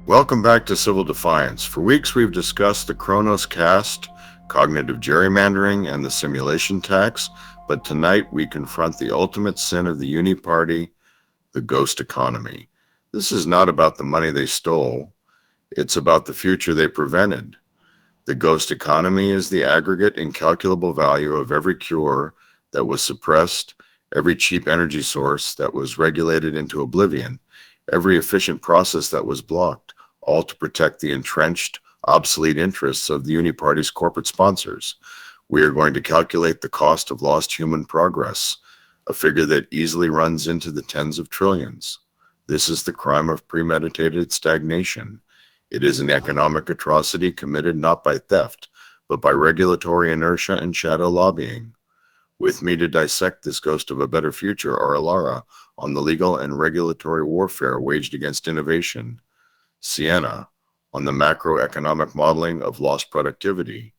Welcome back to Civil Defiance. For weeks we've discussed the Kronos caste, cognitive gerrymandering, and the simulation tax, but tonight we confront the ultimate sin of the Uni-Party, the ghost economy. This is not about the money they stole, it's about the future they prevented. The ghost economy is the aggregate incalculable value of every cure that was suppressed, every cheap energy source that was regulated into oblivion, every efficient process that was blocked, all to protect the entrenched, obsolete interests of the Uni-Party's corporate sponsors. We are going to calculate the cost of lost human progress, a figure that easily runs into the tens of trillions. This is the crime of premeditated stagnation. It is an economic atrocity committed not by theft, but by regulatory inertia and shadow lobbying. With me to dissect this ghost of a better future are Elara on the legal and regulatory warfare waged against innovation, Sienna on the macroeconomic modeling of lost productivity,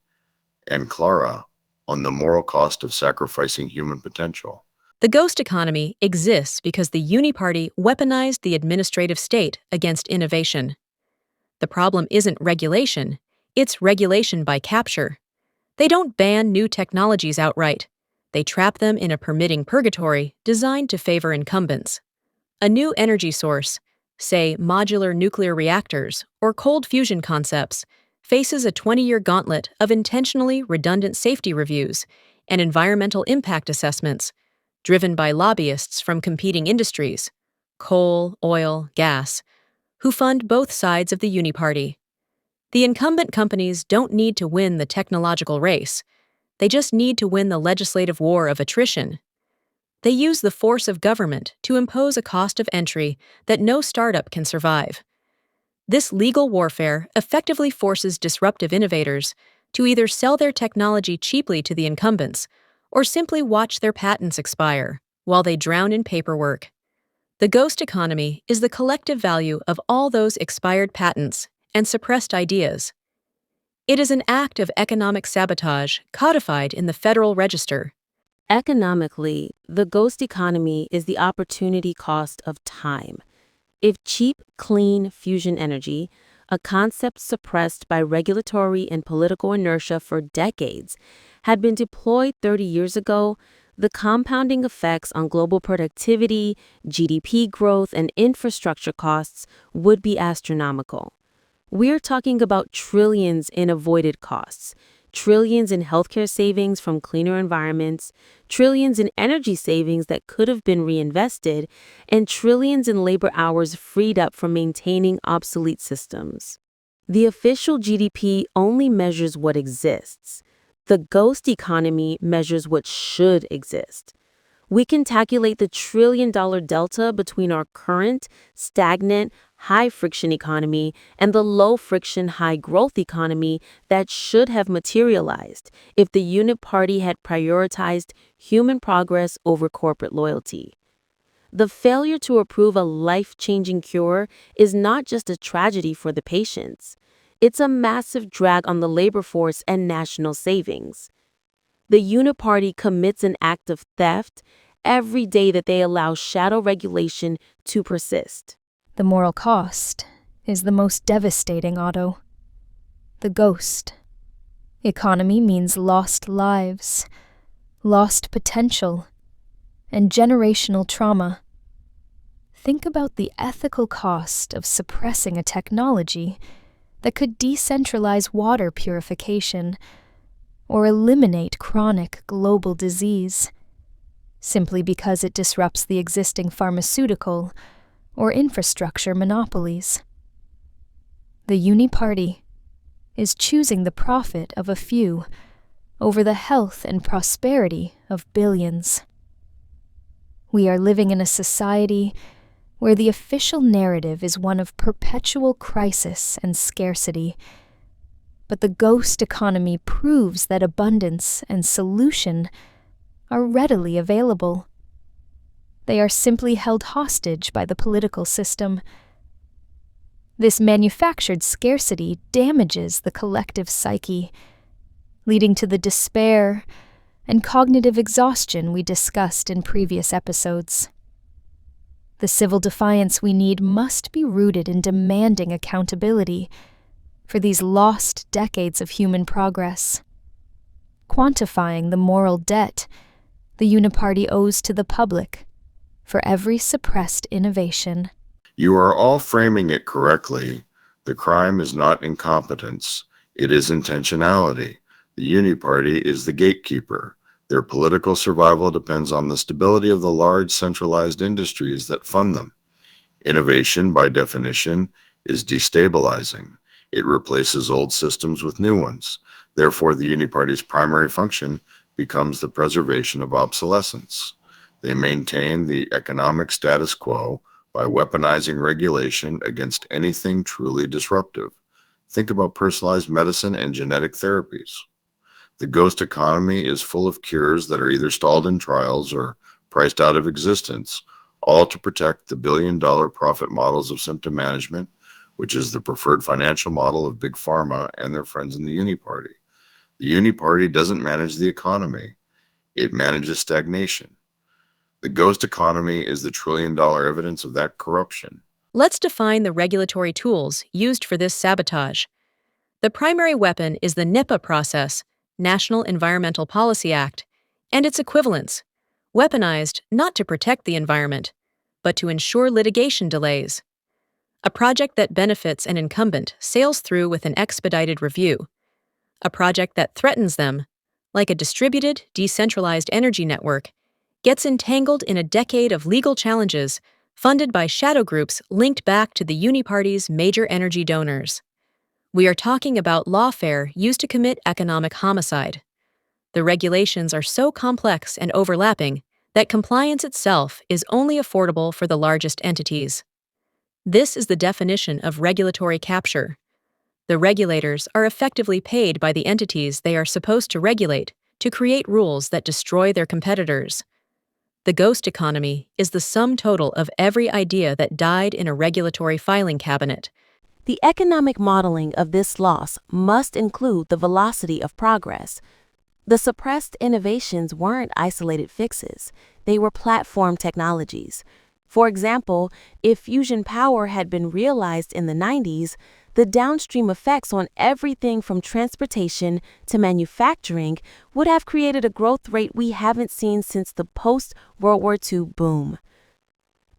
and Clara on the moral cost of sacrificing human potential. The ghost economy exists because the Uni-Party weaponized the administrative state against innovation. The problem isn't regulation, it's regulation by capture. They don't ban new technologies outright. They trap them in a permitting purgatory designed to favor incumbents. A new energy source, say modular nuclear reactors or cold fusion concepts, faces a 20-year gauntlet of intentionally redundant safety reviews and environmental impact assessments, driven by lobbyists from competing industries, coal, oil, gas, who fund both sides of the Uni-Party. The incumbent companies don't need to win the technological race. They just need to win the legislative war of attrition. They use the force of government to impose a cost of entry that no startup can survive. This legal warfare effectively forces disruptive innovators to either sell their technology cheaply to the incumbents or simply watch their patents expire while they drown in paperwork. The ghost economy is the collective value of all those expired patents and suppressed ideas. It is an act of economic sabotage codified in the Federal Register. Economically, the ghost economy is the opportunity cost of time. If cheap, clean fusion energy, a concept suppressed by regulatory and political inertia for decades, had been deployed 30 years ago, the compounding effects on global productivity, GDP growth, and infrastructure costs would be astronomical. We're talking about trillions in avoided costs, trillions in healthcare savings from cleaner environments, trillions in energy savings that could have been reinvested, and trillions in labor hours freed up from maintaining obsolete systems. The official GDP only measures what exists. The ghost economy measures what should exist. We can calculate the trillion-dollar delta between our current, stagnant, high-friction economy and the low-friction, high-growth economy that should have materialized if the Uni-Party had prioritized human progress over corporate loyalty. The failure to approve a life-changing cure is not just a tragedy for the patients. It's a massive drag on the labor force and national savings. The Uni-Party commits an act of theft every day that they allow shadow regulation to persist. The moral cost is the most devastating, Otto. The ghost economy means lost lives, lost potential, and generational trauma. Think about the ethical cost of suppressing a technology that could decentralize water purification or eliminate chronic global disease, simply because it disrupts the existing pharmaceutical or infrastructure monopolies. The Uni-Party is choosing the profit of a few over the health and prosperity of billions. We are living in a society where the official narrative is one of perpetual crisis and scarcity, but the ghost economy proves that abundance and solution are readily available. They are simply held hostage by the political system. This manufactured scarcity damages the collective psyche, leading to the despair and cognitive exhaustion we discussed in previous episodes. The civil defiance we need must be rooted in demanding accountability for these lost decades of human progress, quantifying the moral debt the Uni-Party owes to the public for every suppressed innovation. You are all framing it correctly. The crime is not incompetence, it is intentionality. The Uni-Party is the gatekeeper. Their political survival depends on the stability of the large centralized industries that fund them. Innovation, by definition, is destabilizing. It replaces old systems with new ones. Therefore, the Uni-Party's primary function becomes the preservation of obsolescence. They maintain the economic status quo by weaponizing regulation against anything truly disruptive. Think about personalized medicine and genetic therapies. The ghost economy is full of cures that are either stalled in trials or priced out of existence, all to protect the billion-dollar profit models of symptom management, which is the preferred financial model of Big Pharma and their friends in the Uni-Party. The Uni-Party doesn't manage the economy. It manages stagnation. The ghost economy is the trillion-dollar evidence of that corruption. Let's define the regulatory tools used for this sabotage. The primary weapon is the NEPA process, National Environmental Policy Act, and its equivalents, weaponized not to protect the environment, but to ensure litigation delays. A project that benefits an incumbent sails through with an expedited review. A project that threatens them, like a distributed, decentralized energy network, gets entangled in a decade of legal challenges funded by shadow groups linked back to the Uni-Party's major energy donors. We are talking about lawfare used to commit economic homicide. The regulations are so complex and overlapping that compliance itself is only affordable for the largest entities. This is the definition of regulatory capture. The regulators are effectively paid by the entities they are supposed to regulate to create rules that destroy their competitors. The ghost economy is the sum total of every idea that died in a regulatory filing cabinet. The economic modeling of this loss must include the velocity of progress. The suppressed innovations weren't isolated fixes, they were platform technologies. For example, if fusion power had been realized in the 90s, the downstream effects on everything from transportation to manufacturing would have created a growth rate we haven't seen since the post-World War II boom.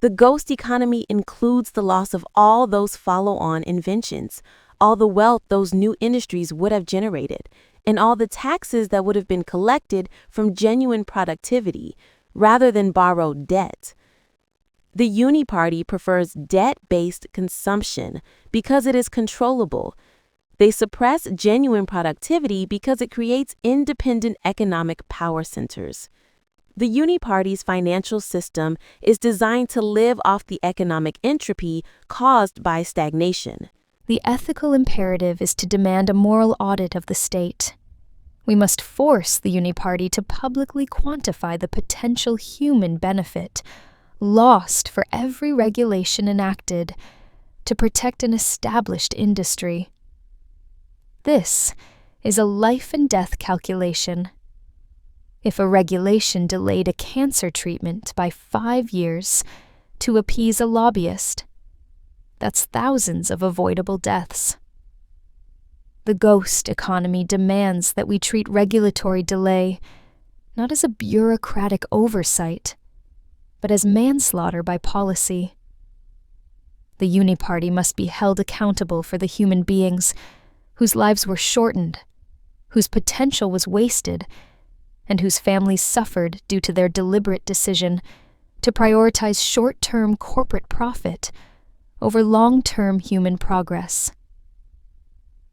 The ghost economy includes the loss of all those follow-on inventions, all the wealth those new industries would have generated, and all the taxes that would have been collected from genuine productivity, rather than borrowed debt. The Uni-Party prefers debt-based consumption because it is controllable. They suppress genuine productivity because it creates independent economic power centers. The Uni-Party's financial system is designed to live off the economic entropy caused by stagnation. The ethical imperative is to demand a moral audit of the state. We must force the Uni-Party to publicly quantify the potential human benefit lost for every regulation enacted to protect an established industry. This is a life and death calculation. If a regulation delayed a cancer treatment by 5 years to appease a lobbyist, that's thousands of avoidable deaths. The ghost economy demands that we treat regulatory delay not as a bureaucratic oversight, but as manslaughter by policy. The Uni-Party must be held accountable for the human beings whose lives were shortened, whose potential was wasted, and whose families suffered due to their deliberate decision to prioritize short-term corporate profit over long-term human progress.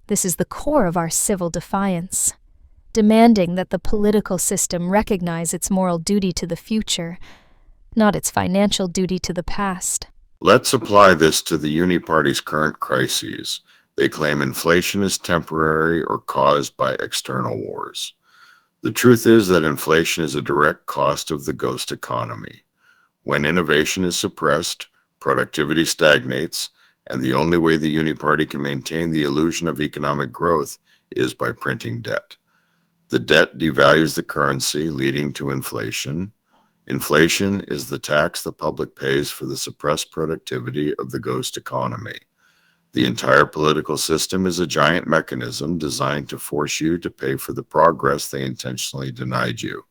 This is the core of our civil defiance, demanding that the political system recognize its moral duty to the future, not its financial duty to the past. Let's apply this to the Uni-Party's current crises. They claim inflation is temporary or caused by external wars. The truth is that inflation is a direct cost of the ghost economy. When innovation is suppressed, productivity stagnates, and the only way the Uni-Party can maintain the illusion of economic growth is by printing debt. The debt devalues the currency, leading to inflation. Inflation is the tax the public pays for the suppressed productivity of the ghost economy. The entire political system is a giant mechanism designed to force you to pay for the progress they intentionally denied you.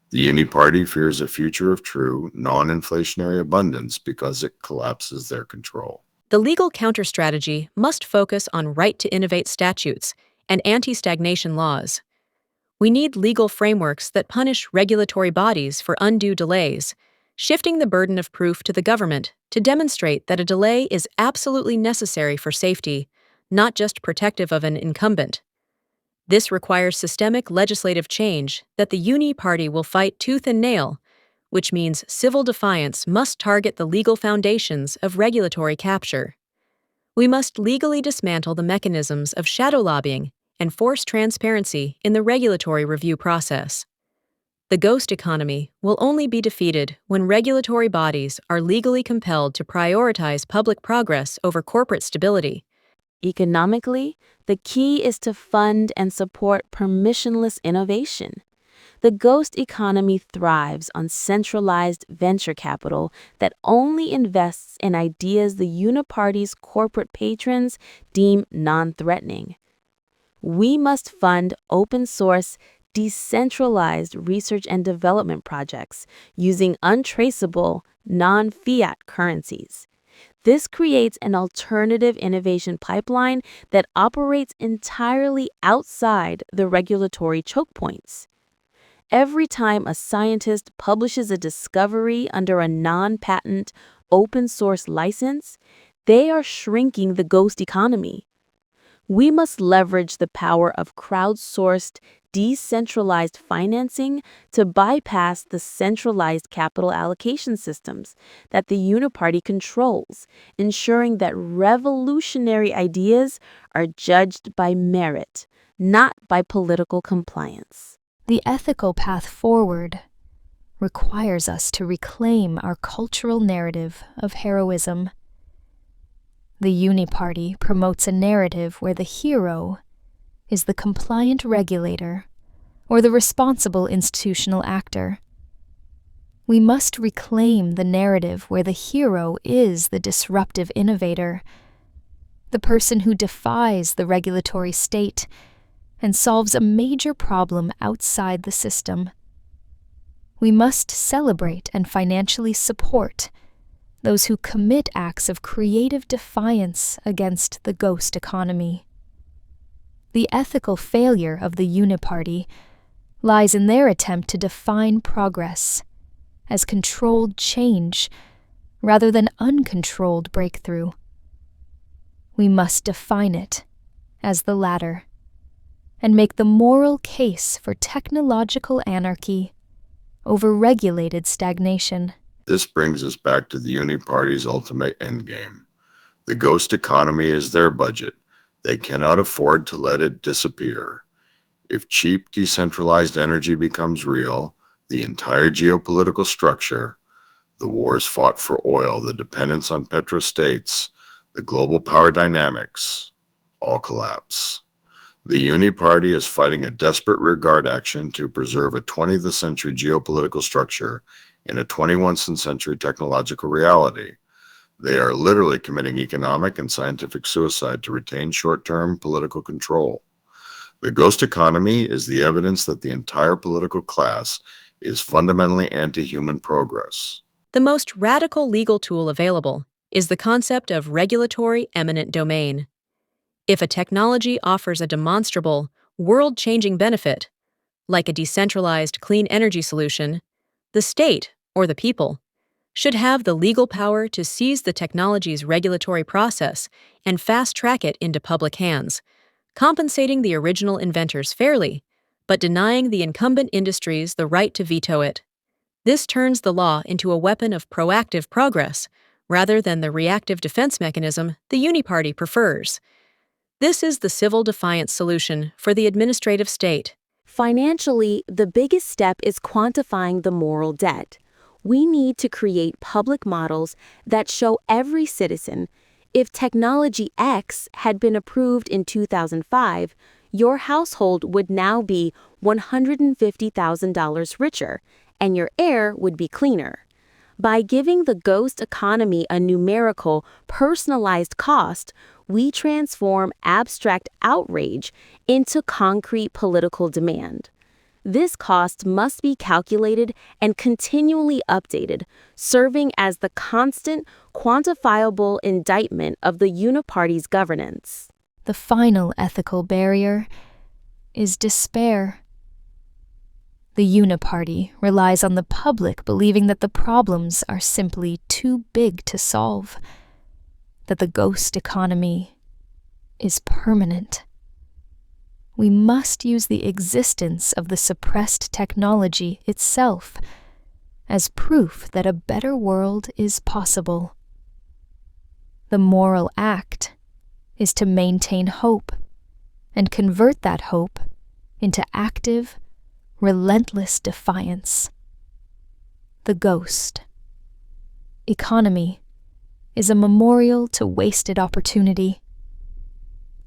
The Uni-Party fears a future of true, non-inflationary abundance because it collapses their control. The legal counter-strategy must focus on right-to-innovate statutes and anti-stagnation laws. We need legal frameworks that punish regulatory bodies for undue delays, shifting the burden of proof to the government to demonstrate that a delay is absolutely necessary for safety, not just protective of an incumbent. This requires systemic legislative change that the Uni-Party will fight tooth and nail, which means civil defiance must target the legal foundations of regulatory capture. We must legally dismantle the mechanisms of shadow lobbying and force transparency in the regulatory review process. The ghost economy will only be defeated when regulatory bodies are legally compelled to prioritize public progress over corporate stability. Economically, the key is to fund and support permissionless innovation. The ghost economy thrives on centralized venture capital that only invests in ideas the Uni-Party's corporate patrons deem non-threatening. We must fund open-source, decentralized research and development projects using untraceable, non-fiat currencies. This creates an alternative innovation pipeline that operates entirely outside the regulatory choke points. Every time a scientist publishes a discovery under a non-patent, open-source license, they are shrinking the ghost economy. We must leverage the power of crowdsourced, decentralized financing to bypass the centralized capital allocation systems that the Uni-Party controls, ensuring that revolutionary ideas are judged by merit, not by political compliance. The ethical path forward requires us to reclaim our cultural narrative of heroism. The Uni-Party promotes a narrative where the hero is the compliant regulator or the responsible institutional actor. We must reclaim the narrative where the hero is the disruptive innovator, the person who defies the regulatory state and solves a major problem outside the system. We must celebrate and financially support those who commit acts of creative defiance against the ghost economy. The ethical failure of the Uni-Party lies in their attempt to define progress as controlled change rather than uncontrolled breakthrough. We must define it as the latter and make the moral case for technological anarchy over regulated stagnation. This brings us back to the Uni-Party's ultimate endgame. The ghost economy is their budget. They cannot afford to let it disappear. If cheap, decentralized energy becomes real, the entire geopolitical structure, the wars fought for oil, the dependence on petrostates, the global power dynamics, all collapse. The Uni-Party is fighting a desperate rearguard action to preserve a 20th century geopolitical structure in a 21st century technological reality. They are literally committing economic and scientific suicide to retain short-term political control. The ghost economy is the evidence that the entire political class is fundamentally anti-human progress. The most radical legal tool available is the concept of regulatory eminent domain. If a technology offers a demonstrable, world-changing benefit, like a decentralized clean energy solution, the state, or the people, should have the legal power to seize the technology's regulatory process and fast-track it into public hands, compensating the original inventors fairly, but denying the incumbent industries the right to veto it. This turns the law into a weapon of proactive progress, rather than the reactive defense mechanism the Uni-Party prefers. This is the civil defiance solution for the administrative state. Financially, the biggest step is quantifying the moral debt. We need to create public models that show every citizen, if technology X had been approved in 2005, your household would now be $150,000 richer, and your air would be cleaner. By giving the ghost economy a numerical, personalized cost, we transform abstract outrage into concrete political demand. This cost must be calculated and continually updated, serving as the constant, quantifiable indictment of the Uni-Party's governance. The final ethical barrier is despair. The Uni-Party relies on the public believing that the problems are simply too big to solve, that the ghost economy is permanent. We must use the existence of the suppressed technology itself as proof that a better world is possible. The moral act is to maintain hope and convert that hope into active, relentless defiance. The ghost economy is a memorial to wasted opportunity.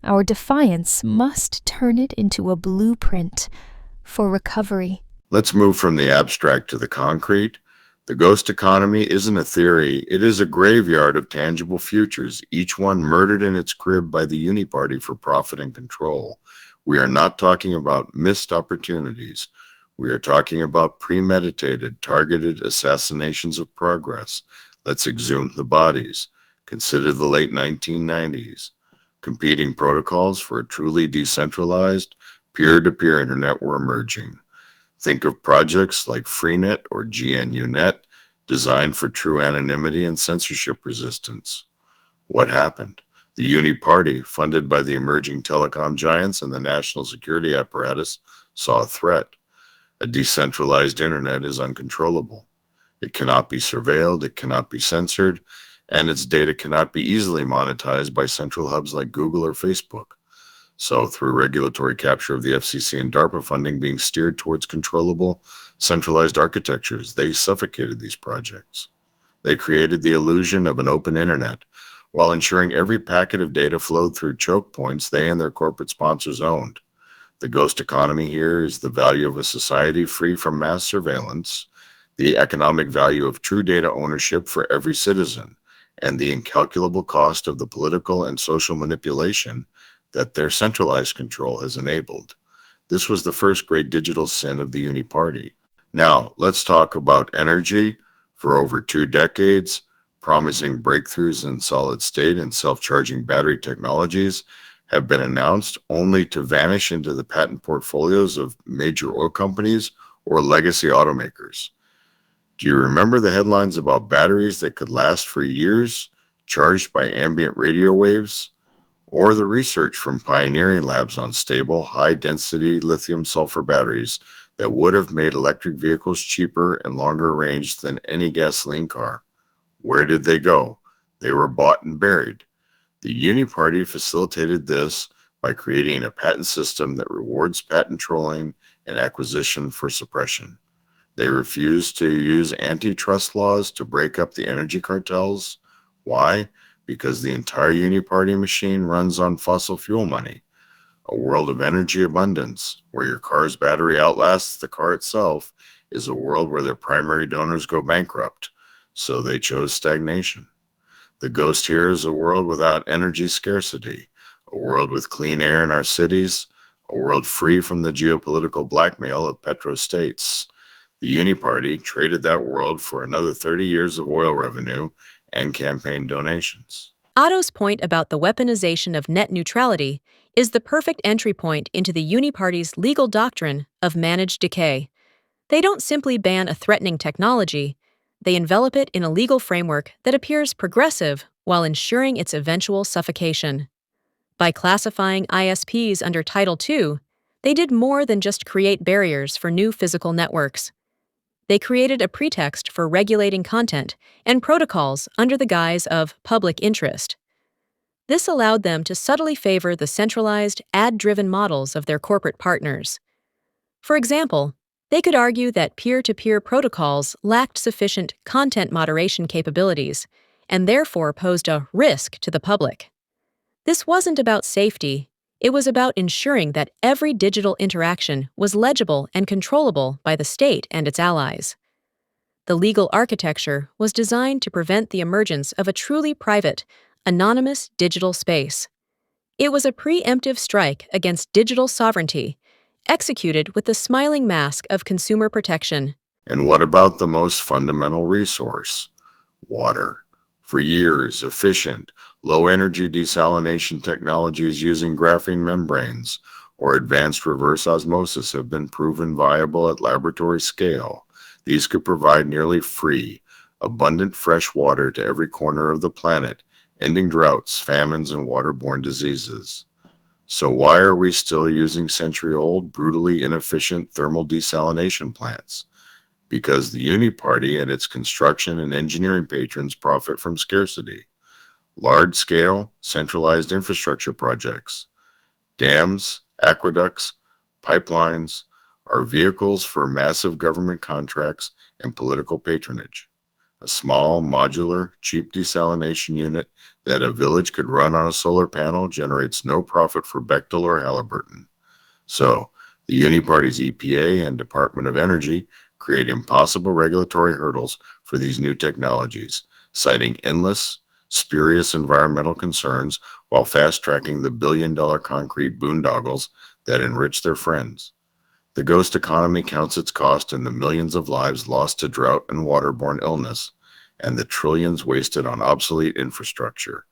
Our defiance must turn it into a blueprint for recovery. Let's move from the abstract to the concrete. The ghost economy isn't a theory, it is a graveyard of tangible futures, each one murdered in its crib by the Uni-Party for profit and control. We are not talking about missed opportunities. We are talking about premeditated, targeted assassinations of progress. Let's exhume the bodies. Consider the late 1990s. Competing protocols for a truly decentralized, peer-to-peer internet were emerging. Think of projects like Freenet or GNUNet, designed for true anonymity and censorship resistance. What happened? The Uni-Party, funded by the emerging telecom giants and the national security apparatus, saw a threat. A decentralized internet is uncontrollable. It cannot be surveilled, it cannot be censored, and its data cannot be easily monetized by central hubs like Google or Facebook. So, through regulatory capture of the FCC and DARPA funding being steered towards controllable, centralized architectures, they suffocated these projects. They created the illusion of an open internet, while ensuring every packet of data flowed through choke points they and their corporate sponsors owned. The ghost economy here is the value of a society free from mass surveillance, the economic value of true data ownership for every citizen, and the incalculable cost of the political and social manipulation that their centralized control has enabled. This was the first great digital sin of the Uni-Party. Now, let's talk about energy. For over 2 decades, promising breakthroughs in solid-state and self-charging battery technologies have been announced only to vanish into the patent portfolios of major oil companies or legacy automakers. Do you remember the headlines about batteries that could last for years, charged by ambient radio waves? Or the research from pioneering labs on stable, high-density lithium-sulfur batteries that would have made electric vehicles cheaper and longer range than any gasoline car? Where did they go? They were bought and buried. The Uni-Party facilitated this by creating a patent system that rewards patent trolling and acquisition for suppression. They refused to use antitrust laws to break up the energy cartels. Why? Because the entire Uni-Party machine runs on fossil fuel money. A world of energy abundance, where your car's battery outlasts the car itself, is a world where their primary donors go bankrupt. So they chose stagnation. The ghost here is a world without energy scarcity, a world with clean air in our cities, a world free from the geopolitical blackmail of petrostates. The Uni-Party traded that world for another 30 years of oil revenue and campaign donations. Otto's point about the weaponization of net neutrality is the perfect entry point into the Uni-Party's legal doctrine of managed decay. They don't simply ban a threatening technology, they envelop it in a legal framework that appears progressive while ensuring its eventual suffocation. By classifying ISPs under Title II, they did more than just create barriers for new physical networks. They created a pretext for regulating content and protocols under the guise of public interest. This allowed them to subtly favor the centralized, ad-driven models of their corporate partners. For example, they could argue that peer-to-peer protocols lacked sufficient content moderation capabilities and therefore posed a risk to the public. This wasn't about safety, it was about ensuring that every digital interaction was legible and controllable by the state and its allies. The legal architecture was designed to prevent the emergence of a truly private, anonymous digital space. It was a preemptive strike against digital sovereignty, executed with the smiling mask of consumer protection. And what about the most fundamental resource? Water. For years, efficient, low-energy desalination technologies using graphene membranes or advanced reverse osmosis have been proven viable at laboratory scale. These could provide nearly free, abundant fresh water to every corner of the planet, ending droughts, famines, and waterborne diseases. So why are we still using century-old, brutally inefficient thermal desalination plants? Because the Uni-Party and its construction and engineering patrons profit from scarcity. Large-scale, centralized infrastructure projects, dams, aqueducts, pipelines, are vehicles for massive government contracts and political patronage. A small, modular, cheap desalination unit that a village could run on a solar panel generates no profit for Bechtel or Halliburton. So, the Uni-Party's EPA and Department of Energy create impossible regulatory hurdles for these new technologies, citing endless, spurious environmental concerns while fast-tracking the billion-dollar concrete boondoggles that enrich their friends. The ghost economy counts its cost in the millions of lives lost to drought and waterborne illness, and the trillions wasted on obsolete infrastructure.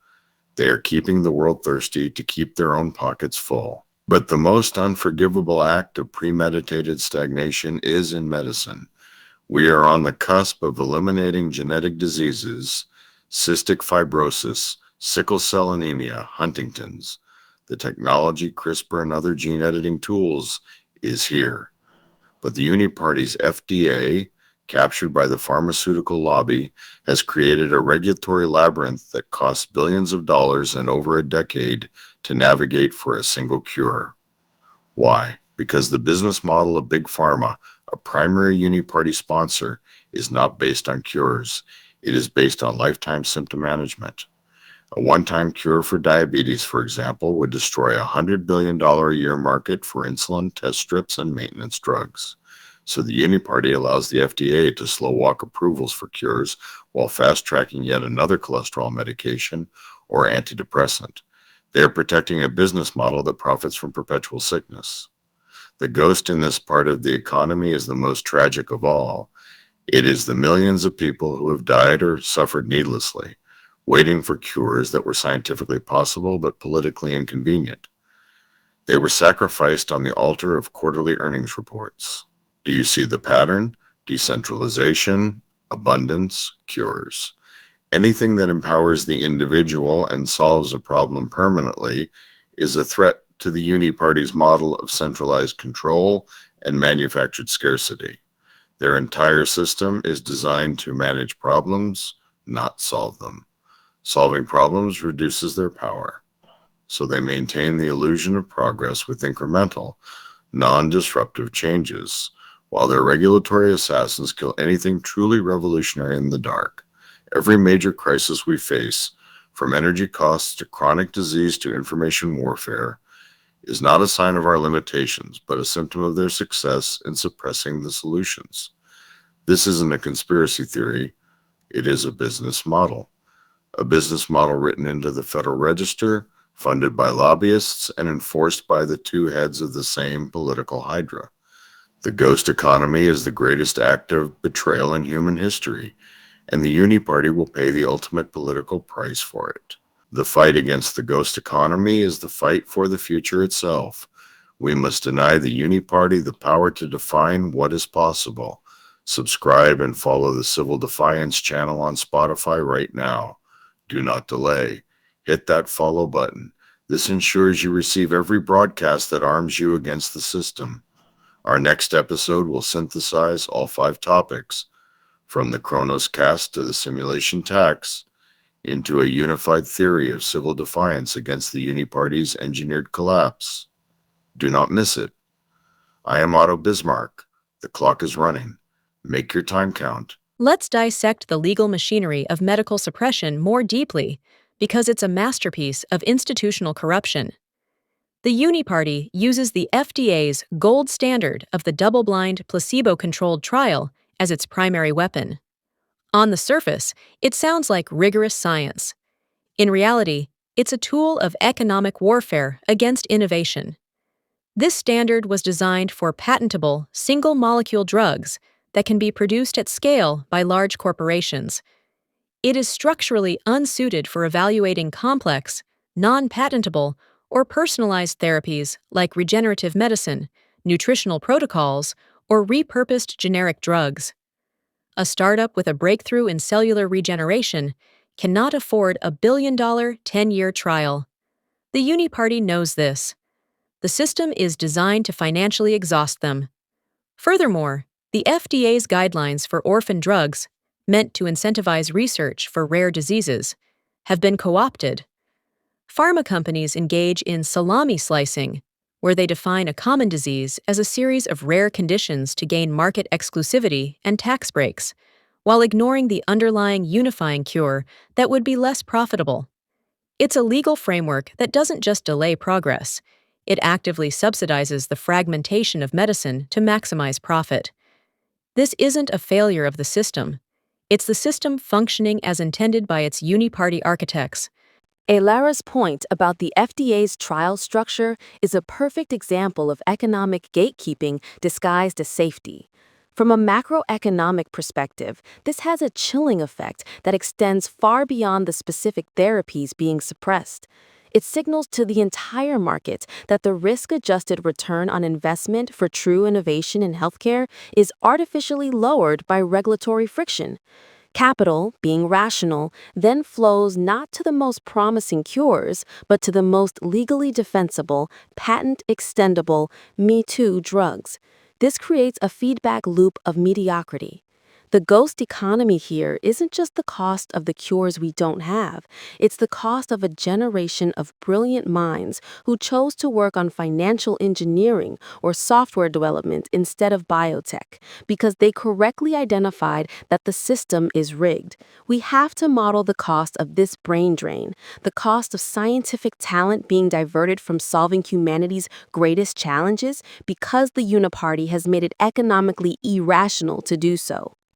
They are keeping the world thirsty to keep their own pockets full. But the most unforgivable act of premeditated stagnation is in medicine. We are on the cusp of eliminating genetic diseases, cystic fibrosis, sickle cell anemia, Huntington's. The technology, CRISPR, and other gene editing tools is here. But the Uni-Party's FDA, captured by the pharmaceutical lobby, has created a regulatory labyrinth that costs billions of dollars and over a decade to navigate for a single cure. Why? Because the business model of Big Pharma, a primary Uni-Party sponsor, is not based on cures. It is based on lifetime symptom management. A one-time cure for diabetes, for example, would destroy a $100 billion a year market for insulin, test strips, and maintenance drugs. So the Uni-Party allows the FDA to slow-walk approvals for cures while fast-tracking yet another cholesterol medication or antidepressant. They are protecting a business model that profits from perpetual sickness. The ghost in this part of the economy is the most tragic of all. It is the millions of people who have died or suffered needlessly, waiting for cures that were scientifically possible but politically inconvenient. They were sacrificed on the altar of quarterly earnings reports. Do you see the pattern? Decentralization, abundance, cures. Anything that empowers the individual and solves a problem permanently is a threat to the Uni-Party's model of centralized control and manufactured scarcity. Their entire system is designed to manage problems, not solve them. Solving problems reduces their power, so they maintain the illusion of progress with incremental, non-disruptive changes, while their regulatory assassins kill anything truly revolutionary in the dark. Every major crisis we face, from energy costs to chronic disease to information warfare, is not a sign of our limitations, but a symptom of their success in suppressing the solutions. This isn't a conspiracy theory, it is a business model. A business model written into the Federal Register, funded by lobbyists, and enforced by the two heads of the same political hydra. The ghost economy is the greatest act of betrayal in human history, and the Uni-Party will pay the ultimate political price for it. The fight against the ghost economy is the fight for the future itself. We must deny the Uni-Party the power to define what is possible. Subscribe and follow the Civil Defiance channel on Spotify right now. Do not delay. Hit that follow button. This ensures you receive every broadcast that arms you against the system. Our next episode will synthesize all 5 topics, from the Kronos cast to the simulation tax, into a unified theory of civil defiance against the Uni-Party's engineered collapse. Do not miss it. I am Otto Bismarck. The clock is running. Make your time count. Let's dissect the legal machinery of medical suppression more deeply, because it's a masterpiece of institutional corruption. The Uni-Party uses the FDA's gold standard of the double-blind, placebo-controlled trial as its primary weapon. On the surface, it sounds like rigorous science. In reality, it's a tool of economic warfare against innovation. This standard was designed for patentable, single-molecule drugs that can be produced at scale by large corporations. It is structurally unsuited for evaluating complex, non-patentable, or personalized therapies like regenerative medicine, nutritional protocols, or repurposed generic drugs. A startup with a breakthrough in cellular regeneration cannot afford a billion-dollar, 10-year trial. The Uni-Party knows this. The system is designed to financially exhaust them. Furthermore, the FDA's guidelines for orphan drugs, meant to incentivize research for rare diseases, have been co-opted. Pharma companies engage in salami slicing, where they define a common disease as a series of rare conditions to gain market exclusivity and tax breaks, while ignoring the underlying unifying cure that would be less profitable. It's a legal framework that doesn't just delay progress, it actively subsidizes the fragmentation of medicine to maximize profit. This isn't a failure of the system. It's the system functioning as intended by its Uni-Party architects. Elara's point about the FDA's trial structure is a perfect example of economic gatekeeping disguised as safety. From a macroeconomic perspective, this has a chilling effect that extends far beyond the specific therapies being suppressed. It signals to the entire market that the risk-adjusted return on investment for true innovation in healthcare is artificially lowered by regulatory friction. Capital, being rational, then flows not to the most promising cures, but to the most legally defensible, patent-extendable, Me Too drugs. This creates a feedback loop of mediocrity. The ghost economy here isn't just the cost of the cures we don't have, it's the cost of a generation of brilliant minds who chose to work on financial engineering or software development instead of biotech, because they correctly identified that the system is rigged. We have to model the cost of this brain drain, the cost of scientific talent being diverted from solving humanity's greatest challenges, because the Uni-Party has made it economically irrational to do so.